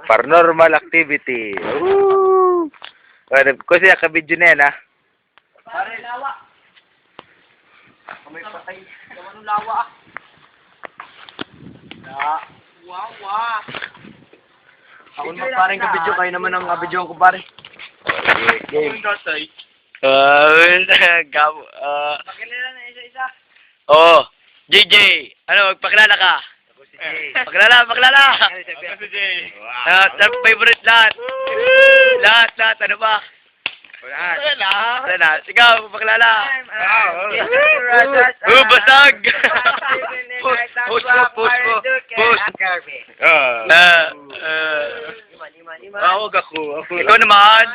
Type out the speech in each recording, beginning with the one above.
Paranormal activity. Woo! Kasi ka-video na yan, ha? Pare, lawa. May patay. Anong lawa, Wawa. Ako naman parang ka-video, kayo naman ang ka-video ko, pare. Okay. Pakilala na isa-isa. Oh, JJ, ano, magpakilala ka? Ako si Jay. Pakilala. Ako si Jay. Favorite lahat. Lahat, ano ba? Wala. Sigaw, magpakilala. Basag! Post mo. Huwag ako. Ikaw naman.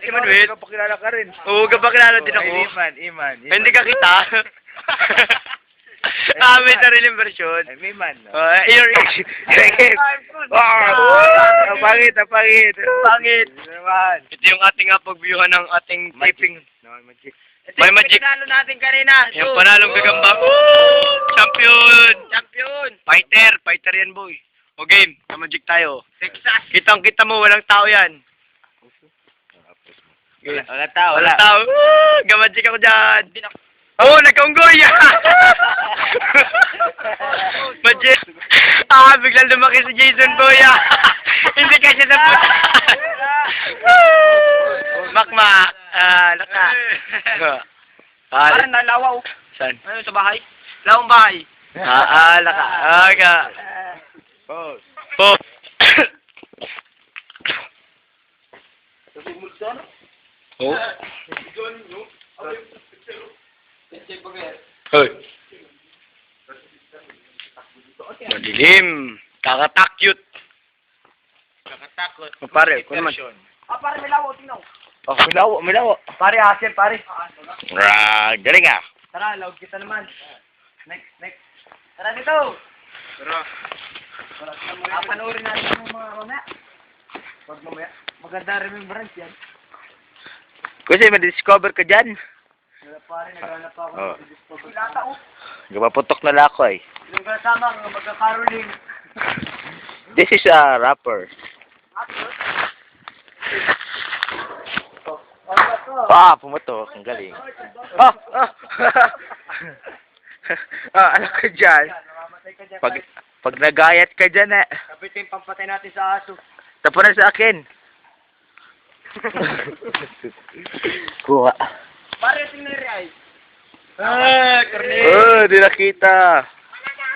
Emmanuel. Kapakilala ka rin. Oo, kapakilala din ako. Iman. Hindi ka kita. May sariling version. May man. Your Pangit. Pangit. Naman. Ito yung ating pag-viewhan ng ating taping. Magic. May magic. Pinalo natin kanina. Yung panalong gagamba. Champion! Fighter yan, boy. O game, magic tayo. Texas. Kitang-kita mo, walang tao yan. Wala tao. Walang tao. Gamagic ako dyan. Nagkaunggoy! Magic. Biglang lumaki si Jason, boy. Hindi ka siya sa puta. Makmak. Laka. Parang nalawaw. Saan? Ano sa bahay? Lawang bahay. Laka. Aga. Pop. Oh. Hoy. Madilim. Kakatakot. Pare, ko naman. Pare, may lawaw, tinaw. May lawo. Pare, asin, pare. Galing ah. Tara, lawag kita naman. Next. Tara dito. Panoorin natin yung mga mamaya. Huwag mamaya. Maganda remembrance yan. Kasi ma-discover ka dyan. Wala pare, naghanap pa ako Oh. ng discover. Ilata o. Gapaputok na lako eh. Yung kasama, magkakaroling. This is a rapper. Pumatok. Ang galing. Ano ka dyan? Namamatay ka dyan. Pag nagayat ka dyan Kapit yung pampatay natin sa aso. tapo na sa akin. Kuha. Pare, tingnan rin ay. Di nakita.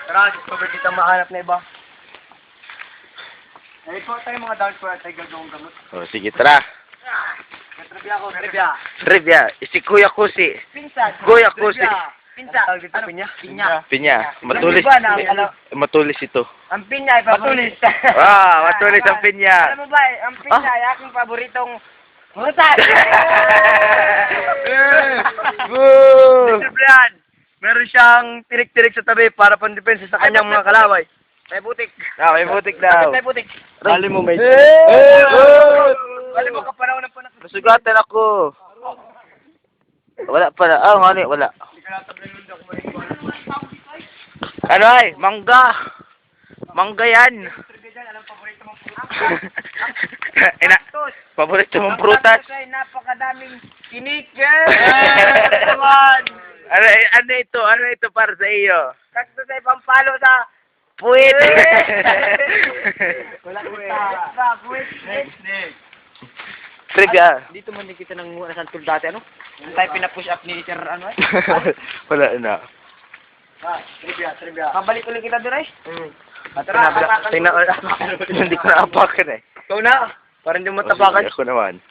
Tara, discover kita mahanap na iba. Ikaw tayo mga down for tayo gagawang gamot. Sige, tara. Trivia ako, trivia. Trivia. Si Kuya Kusi. Pinsan. Kuya Kusi. Pinsan. Ano? Pinya. Pinya. Matulis. Alam mo ba na, Matulis ito. ang pinya ay paborito. Matulis ang pinya. Alam mo ba, ang pinya ay aking paboritong mutan. Boo! Mr. Brian, meron siyang tirik-tirik sa tabi para pandepensa sa kanyang mga kalaway. May butik. May butik daw. May butik. Dali mo, mate. Alam mo, kapanaw ng panak. Masugatan ako. Wala pala. Wala. Hindi ka natabla yung ako maniwala. Ano ay? Mangga. Mangga yan. Trivia dyan, alam paborito mong prutas. Paborito mong prutas. Ay, napakadaming kinikil. Naman. Ano ito? Ano ito para sa iyo? Cactus ay pampalo sa Puwit. wala kita. Puwit. Next. Trivia. Dito man din kita ng muna sa tool dati, ano? Yung tayo pinapush up ni Sir, ano eh? Wala na. Trivia. Kabalik ulit kita doon eh. Tara, tingnan ko. Hindi ko na apakan eh. Ikaw na. Parang hindi mo tapakan. Ako naman.